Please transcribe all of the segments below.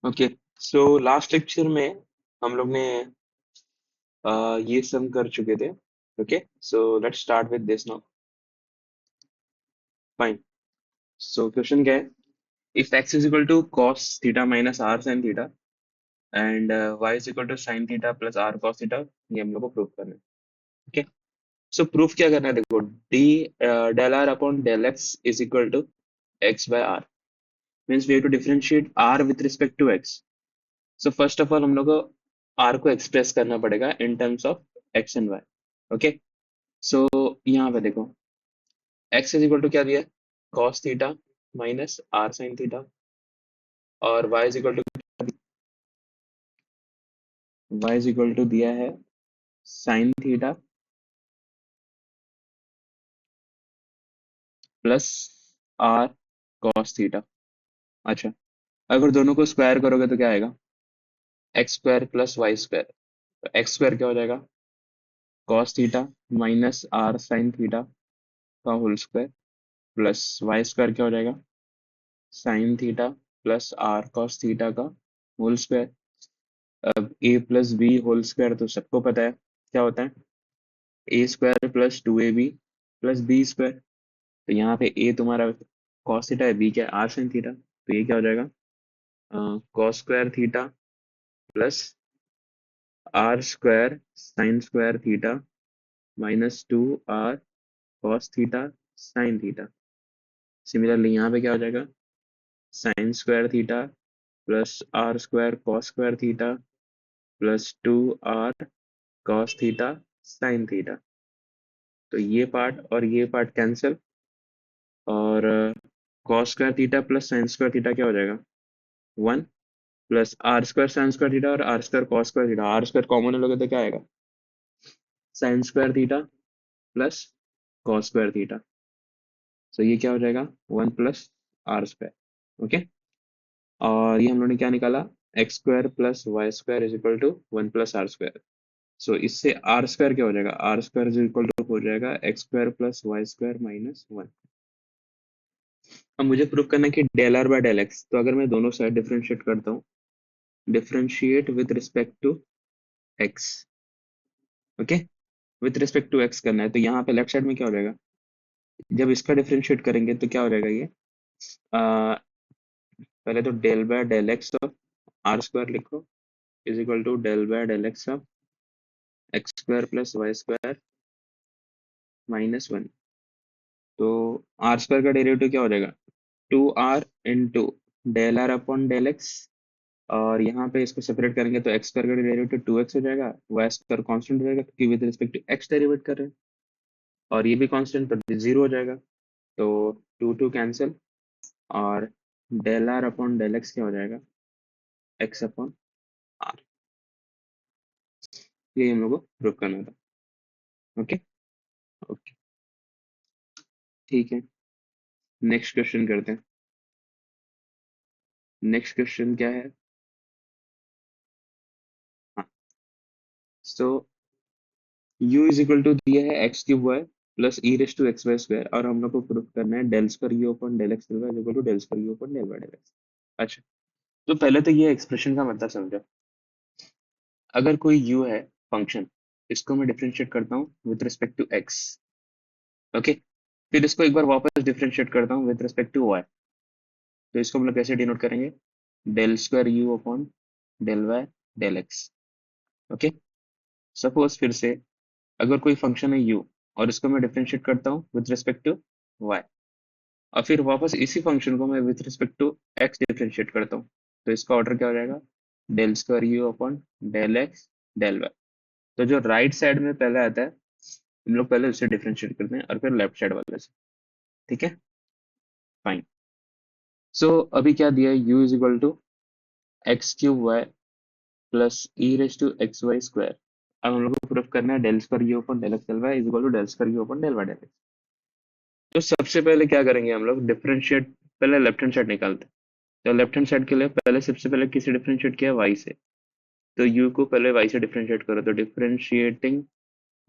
Okay. So last lecture में हम लोग ने ये सम कर चुके थे। Okay, so let's start with this now. Fine. So question क्या है? If x is equal to cos theta minus r sin theta and y is equal to sin theta plus r cos theta, ये हम लोग को prove करना है। Okay, सो proof क्या करना है? देखो, d del r upon del x is equal to x by r, means we have to differentiate r with respect to x। So first of all हम लोग को r को एक्सप्रेस करना पड़ेगा in terms of x and y। Okay, so यहाँ पे देखो, x is equal to क्या दिया है? cos theta minus r sin theta, और y इज इक्वल टू दिया है sin theta plus r cos theta. अच्छा, अगर दोनों को स्क्वायर करोगे तो क्या आएगा? X square plus y square. तो एक्स स्क्वायर क्या हो जाएगा? cos theta minus r sin theta का whole square plus y square क्या हो जाएगा? sin theta plus r cos theta का होल स्क्वायर। अब a प्लस बी होल स्क्वायर तो सबको पता है क्या होता है? A square plus two a b plus b square. तो यहाँ पे ए तुम्हारा cos थीटा है, बी क्या है? r sin theta. तो ये क्या हो जाएगा? cos square theta plus r square sin square theta minus two r cos theta sin theta. Similarly यहाँ पे क्या हो जाएगा? sin square theta plus r square cos square theta plus two r cos theta sin theta. तो ये part और ये part cancel, और cos square theta plus sin square theta क्या हो जाएगा? One, plus r square sine square theta और r square cos square theta, r square common लोगे तो क्या आएगा? Sine square theta plus cos square theta. So ये क्या हो जाएगा? One plus r square. Okay, और ये हम लोगों ने क्या निकाला? X square plus y square is equal to one plus r square. So इससे आर स्क्वायर क्या हो जाएगा? R square is equal to हो जाएगा x square plus y square minus one. अब मुझे प्रूव करना है कि del r by del x, तो अगर मैं दोनों साइड डिफरेंशिएट करता हूँ, differentiate with respect to x. Okay, with respect to x करना है, तो यहाँ पे लेफ्ट साइड में क्या हो जाएगा? जब इसका डिफरेंशिएट करेंगे तो क्या हो जाएगा ये? आ, पहले तो del by del x of r square लिखो is equal to del by del x of x square plus y square minus one. तो आर स्क्वायर का डेरिवेटिव क्या हो जाएगा? Two r into del r upon del x, और यहाँ पे इसको सेपरेट करेंगे तो एक्स स्क्वायर का डेरिवेटिव टू एक्स हो जाएगा, वाई स्क्वायर कॉन्स्टेंट हो जाएगा क्योंकि with respect to x derivate कर रहे हैं, और ये भी कॉन्स्टेंट तो जीरो हो जाएगा। तो टू टू कैंसिल, और del r upon del x क्या हो जाएगा? X upon r. ये हम लोग को प्रूव करना था। ओके, ओके, ठीक है। नेक्स्ट क्वेश्चन करते हैं। नेक्स्ट क्वेश्चन क्या है? हाँ, so u is equal to दिया है x cube y plus e raise to x y square, और हम लोग को प्रूव करना है del square u upon del x del y is equal to del square u upon del y del x. अच्छा, तो पहले तो ये एक्सप्रेशन का मतलब समझो। अगर कोई u है फंक्शन, इसको मैं डिफरेंशिएट करता हूँ with respect to x। Okay, फिर इसको एक बार वापस डिफरेंशिएट करता हूँ विद रिस्पेक्ट टू y। तो इसको हम लोग कैसे डिनोट करेंगे? Del square u upon del y del x. Okay, suppose फिर से अगर कोई फंक्शन है u और इसको मैं डिफरेंशिएट करता हूँ विद रिस्पेक्ट टू y, और फिर वापस इसी फंक्शन को मैं with respect to x differentiate करता हूँ, तो इसका ऑर्डर क्या हो जाएगा? Del square u upon del x del y. तो जो राइट साइड में पहले आता है, हम लोग पहले उससे डिफरेंशिएट करते हैं और फिर लेफ्ट साइड वाले से। ठीक है, फाइन। सो अभी क्या दिया है? u is equal to x cube y plus e raise to x y square. अब हम लोग को प्रूफ करना है del square u upon del x del y is equal to del square u upon del y del x. तो सबसे पहले क्या करेंगे हम लोग? डिफरेंशिएट, पहले लेफ्ट हैंड साइड निकालते हैं। तो लेफ्ट हैंड साइड के लिए पहले सबसे पहले किसे डिफरेंशिएट किया? y से। तो u को पहले y से डिफरेंशिएट करो, तो differentiating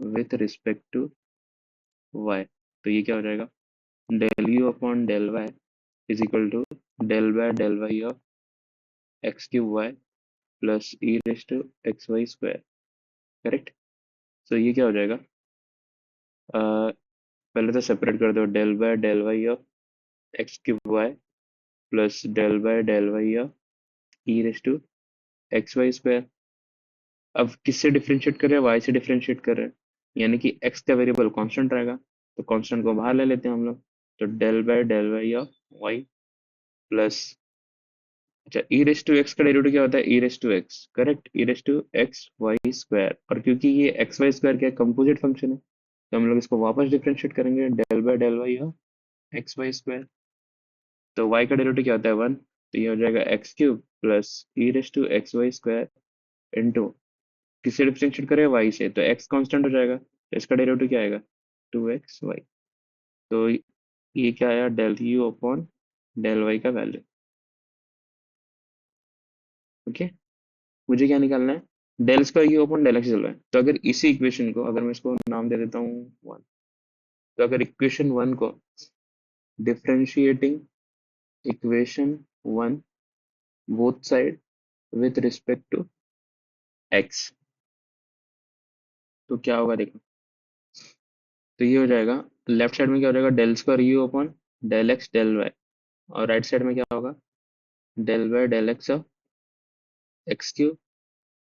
with respect to y, तो ये क्या हो जाएगा? Del u upon del y is equal to del by del y of x cube y plus e raise to x y square. Correct. तो ये क्या हो जाएगा? पहले तो सेपरेट कर दो, del y of x cube y plus del y of e raise to x y square. अब किससे डिफरेंशिएट कर रहे हैं? वाई से डिफरेंशिएट कर रहे हैं, यानी कि एक्स का वेरिएबल कांस्टेंट रहेगा, तो कांस्टेंट को बाहर ले लेते हैं हम लोग। तो del y of y plus, अच्छा, ई रेस टू एक्स का डेरिवेटिव क्या होता है? E raise to x. Correct, e raise to x y square. और क्योंकि ये एक्स वाई स्क्वायर क्या कंपोजिट फंक्शन है, तो हम लोग इसको वापस डिफरेंशिएट करेंगे, del y of x y square. तो y का डेरिवेटिव क्या होता है? 1। तो ये हो जाएगा x cube plus e raise to x y square into, किससे डिफरेंशिएट करें? y से, तो x कांस्टेंट हो जाएगा, तो इसका डेरिवेटिव क्या आएगा? 2xy। तो ये क्या आया? Del u upon del y का वैल्यू। ओके, मुझे क्या निकालना है? Del square u upon del x del y. तो अगर इसी इक्वेशन को, अगर मैं इसको नाम दे देता हूँ 1, तो अगर इक्वेशन 1 को differentiating equation 1 both side with respect to x, तो क्या होगा देखो। तो ये हो जाएगा, लेफ्ट साइड में क्या हो जाएगा? Del square u upon del x del y, और राइट साइड में क्या होगा? Del y del x of x cube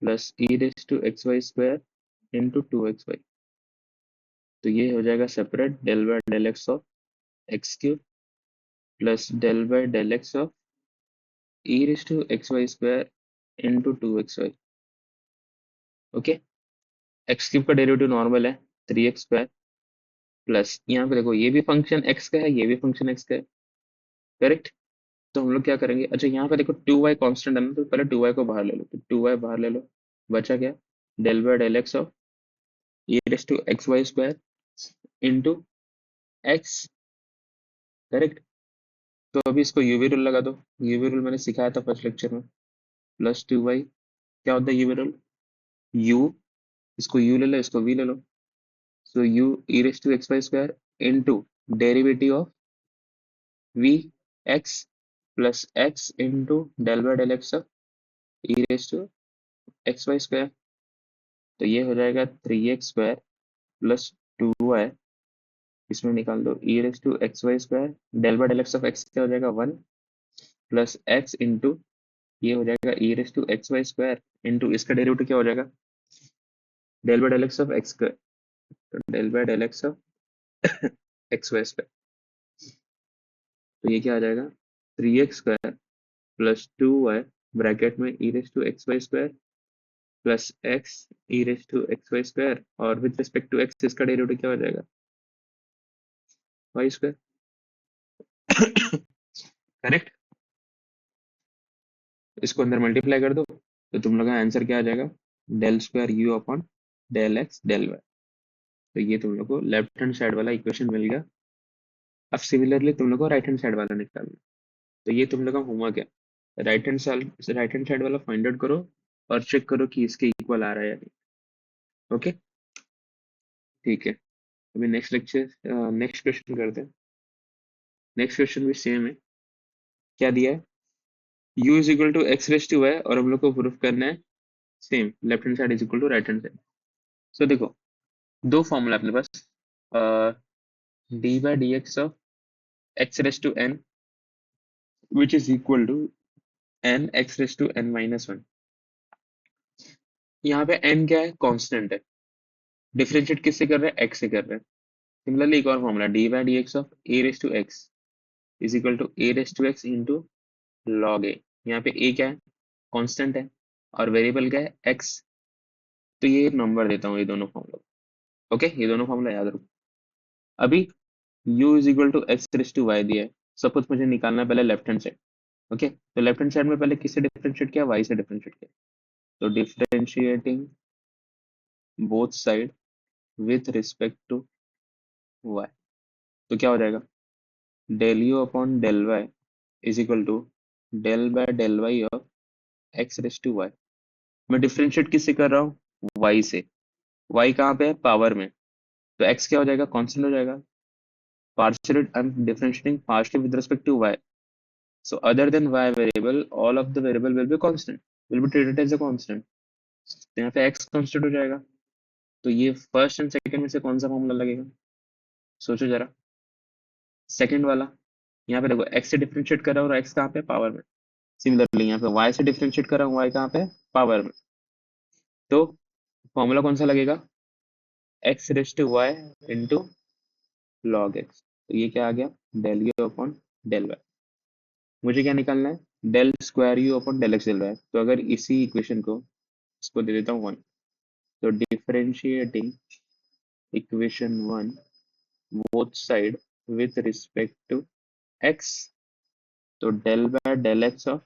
plus e raise to x y square into 2xy। तो ये हो जाएगा separate, del y del x of x cube plus del y del x of e raise to x y square into 2xy। Okay, x cube का derivative normal है 3x square, plus यहाँ पे देखो ये भी फंक्शन एक्स का है, ये भी फंक्शन एक्स का है। करेक्ट। तो हम लोग क्या करेंगे? अच्छा, यहाँ पे देखो 2y कांस्टेंट है ना, तो पहले 2y को बाहर ले लो, तो 2y बाहर ले लो, बचा क्या? Del y del x of e raise to x y square into x. Correct. तो अभी इसको यूवी रूल लगा दो। यूवी रूल मैंने सिखाया था फर्स्ट लेक्चर में। प्लस 2y, क्या होता है यूवी रूल? u, इसको u ले लो, इसको v ले लो, so u e raise to x y square into derivative of v x plus x into del by del x of e raise to x y square. तो ये हो जाएगा 3x स्क्वायर प्लस 2y, इसमें निकाल दो e raise to x y square, del by del x of x क्या हो जाएगा? 1 प्लस x इंटू, ये हो जाएगा e raise to x y square into इसका डेरिवेटिव क्या हो जाएगा? Del by del x of x square, तो del by del x of x y square. तो ये क्या आ जाएगा? 3x square plus 2y bracket में e raise to x y square plus x e raise to x y square, और with respect to x इसका derivative क्या हो जाएगा? Y square. करेक्ट। इसको अंदर मल्टीप्लाई कर दो, तो तुम लोग का आंसर क्या आ जाएगा? Del square u upon del x del y. तो ये तुम लोग को लेफ्ट हैंड साइड वाला इक्वेशन मिल गया। अब सिमिलरली तुम लोग को राइट हैंड साइड वाला निकालना। तो ये तुम लोग का होमवर्क है, राइट हैंड साइड वाला फाइंड आउट करो और चेक करो कि इसके इक्वल आ रहा है या नहीं। ओके, ठीक है। अभी नेक्स्ट क्वेश्चन करते हैं। नेक्स्ट क्वेश्चन भी सेम है। क्या दिया है? u is equal to x raise to y, और हम लोग को प्रूफ करना है same, left hand side is equal to right hand side. So देखो, दो फॉर्मूला अपने पास, d by d x of x raise to n which is equal to n x raise to n minus one. यहाँ पे n क्या है? Constant है। Differentiate किससे कर रहे हैं? x से कर रहे हैं। सिमिलरली एक और formula, d by d x of a raise to x is equal to a raise to x into log a. यहाँ पे a क्या है? कांस्टेंट है, और वेरिएबल क्या है? x। तो ये नंबर देता हूँ ये दोनों फॉर्मूला। ओके, ये दोनों फॉर्मूला याद रखो। अभी u is equal to x raise to y दिया है। सपोज मुझे निकालना है पहले लेफ्ट हैंड साइड। ओके, तो लेफ्ट हैंड साइड में पहले किससे डिफरेंशिएट किया? y से डिफरेंशिएट किया। तो differentiating both side with respect to y, तो क्या हो जाएगा? Del u upon del y is equal to del by del y of x raise to y. मैं डिफरेंशिएट किससे कर रहा हूँ? y से। y कहाँ पे है? पावर में। तो x क्या हो जाएगा? कांस्टेंट हो जाएगा। Partial, I am differentiating partial with respect to y, So other than y variable, all of the variable will be constant, will be treated as a constant. तो यहाँ पे x constant हो जाएगा. तो ये फर्स्ट एंड सेकंड में से कौन सा फॉर्मूला लगेगा? सोचो जरा. सेकंड वाला. यहाँ पे देखो x से डिफरेंशिएट कर रहा हूँ और x कहाँ पे? पावर में. सिमिलरली यहाँ पे y से डिफरेंशिएट कर रहा हूँ, y कहाँ पे? पावर में. तो फॉर्मूला कौन सा लगेगा? x raise to y into log x. तो ये क्या आ गया? Del u upon del y. मुझे क्या निकालना है? Del square u upon del x del y. तो अगर इसी इक्वेशन को, इसको दे देता हूँ 1. तो differentiating equation 1 both side with respect to x. तो del by del x of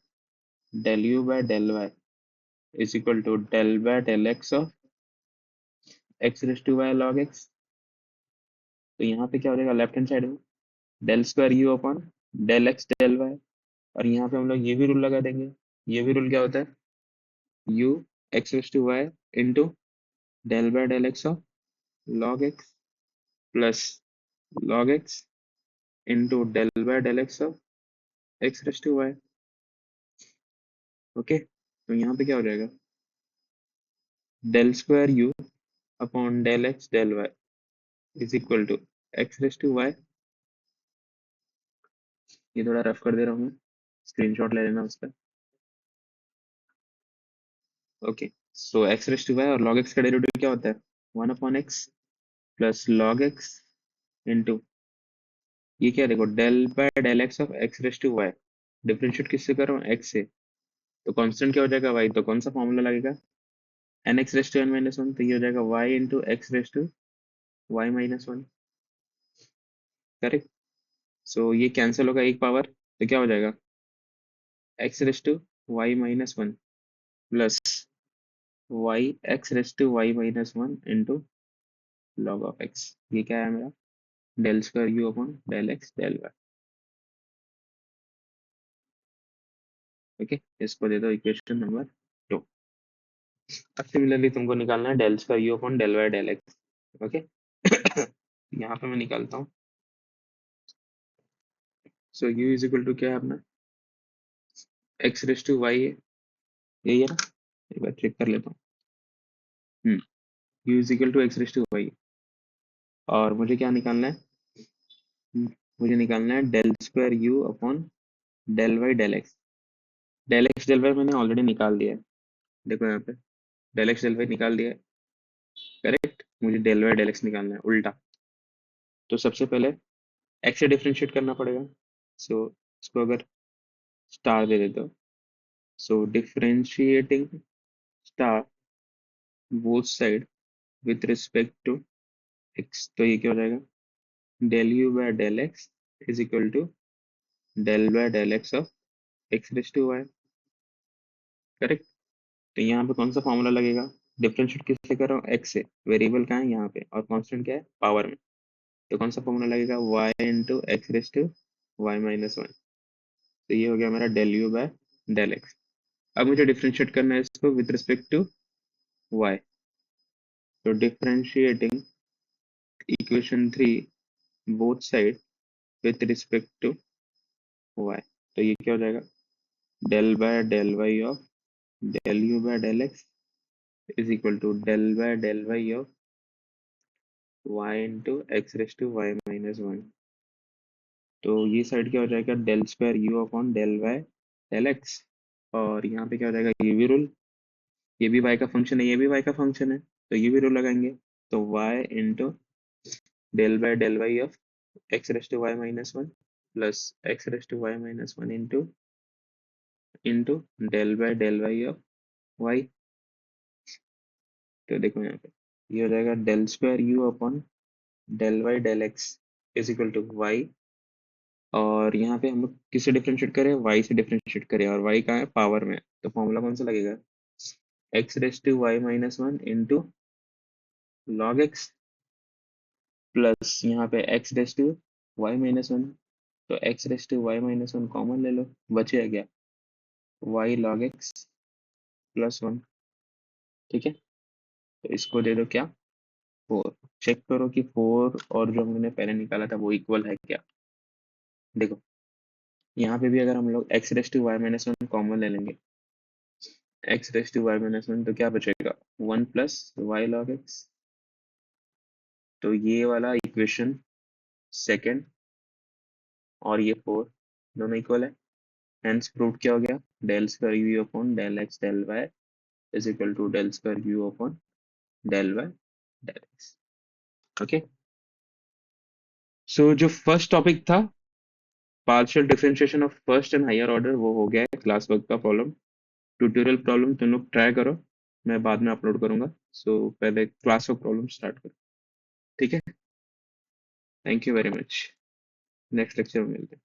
del u by del y is equal to del by del x of x raise to y log x. तो यहाँ पे क्या हो जाएगा? Left hand side में del square u upon del x del y. और यहाँ पे हम लोग ये भी रूल लगा देंगे. ये भी रूल क्या होता है? U x raise to y into del by del x of log x plus log x into del by del x of x raise to y. Okay. तो यहाँ पे क्या हो जाएगा? Del square u upon del x del y is equal to x raise to y. ये थोड़ा rough कर दे रहा हूँ मैं, स्क्रीनशॉट ले लेना उसका. Okay. So x raise to y और log x का डेरिवेटिव क्या होता है? 1 upon x plus log x into ये क्या? देखो del by del x of x raise to y. Differentiate किससे कर रहा हूँ? x से. तो कांस्टेंट क्या हो जाएगा? y. तो कौन सा फॉर्मूला लगेगा? N x raise to n minus one. तो ये हो जाएगा y into x raise to y minus one. Correct. So ये कैंसिल होगा एक पावर. तो क्या हो जाएगा? X raise to y minus one plus y x raise to y minus one into log of x. ये क्या है मेरा? Del square u upon del x del y. Okay. इसको दे दो इक्वेशन नंबर 2. अब सिमिलरली तुमको निकालना है del square u upon del y del x. Okay. यहाँ पे मैं निकालता हूँ. So u is equal to क्या है अपना? एक्स रेज टू वाई है. यही है ना? एक बार चेक कर लेता हूँ. U is equal to x raise to y. और मुझे क्या निकालना है? मुझे निकालना है del square u upon del y del x. Del x del y मैंने ऑलरेडी निकाल दिया है. देखो यहाँ पे डेल एक्स डेल वाई निकाल दिया है. करेक्ट. मुझे डेल वाई डेल एक्स निकालना है उल्टा. तो सबसे पहले एक्स से डिफ्रेंशिएट करना पड़ेगा. सो इसको अगर स्टार दे देते हो. So differentiating star both side with respect to x. तो ये क्या हो जाएगा? Del u by del x is equal to del by del x of x raise to y. Correct. तो यहाँ पे कौन सा फॉर्मूला लगेगा? डिफरेंशिएट किससे कर रहा हूँ? एक्स से. वेरिएबल कहाँ है? यहाँ पे. और कांस्टेंट क्या है? पावर में. तो कौन सा फॉर्मूला लगेगा? y into x raise to y minus one. तो ये हो गया मेरा del u by del x. अब मुझे डिफरेंशिएट करना है इसको विद रिस्पेक्ट टू y. तो differentiating equation 3 both side with respect to y. तो ये क्या हो जाएगा? Del by del y of del u by del x is equal to del by del y of y into x raise to y minus one. तो ये side क्या हो जाएगा? Del square u upon del y del x. और यहाँ पे क्या हो जाएगा? ये भी रूल. ये भी y का फंक्शन है, ये भी y का फंक्शन है. तो ये भी रूल लगाएंगे. तो y into del by del y of x raise to y minus one plus x raise to y minus one into into del by del y of y. तो देखो यहाँ पे ये हो जाएगा del square u upon del y del x is equal to y. और यहाँ पे हम लोग किससे डिफरेंशिएट करें? y से डिफरेंशिएट करें. और y कहाँ है? पावर में. तो फॉर्मूला कौन सा लगेगा? X raise to y minus one into log x plus यहाँ पे x raise to y minus one. तो x raise to y minus one common ले लो. बचेगा क्या? Y log x plus one. ठीक है. तो इसको दे दो क्या? 4. चेक करो कि 4 और जो हमने पहले निकाला था वो इक्वल है क्या. देखो यहाँ पे भी अगर हम लोग x raise to y minus one common ले लेंगे, x raise to y minus one, तो क्या बचेगा, one plus y log x. तो ये वाला इक्वेशन सेकेंड और ये फोर दोनों इक्वल है। हेंस प्रूव क्या हो गया, del square u upon del x del y is equal to del square u upon del y del x. Okay, so जो फर्स्ट टॉपिक था, partial differentiation of first and higher order, वो हो गया है class work का problem. Tutorial problem तुम लोग try करो, मैं बाद में अपलोड करूंगा। सो पहले क्लास वर्क प्रॉब्लम स्टार्ट करो। ठीक है, thank you very much, next lecture में मिलते हैं।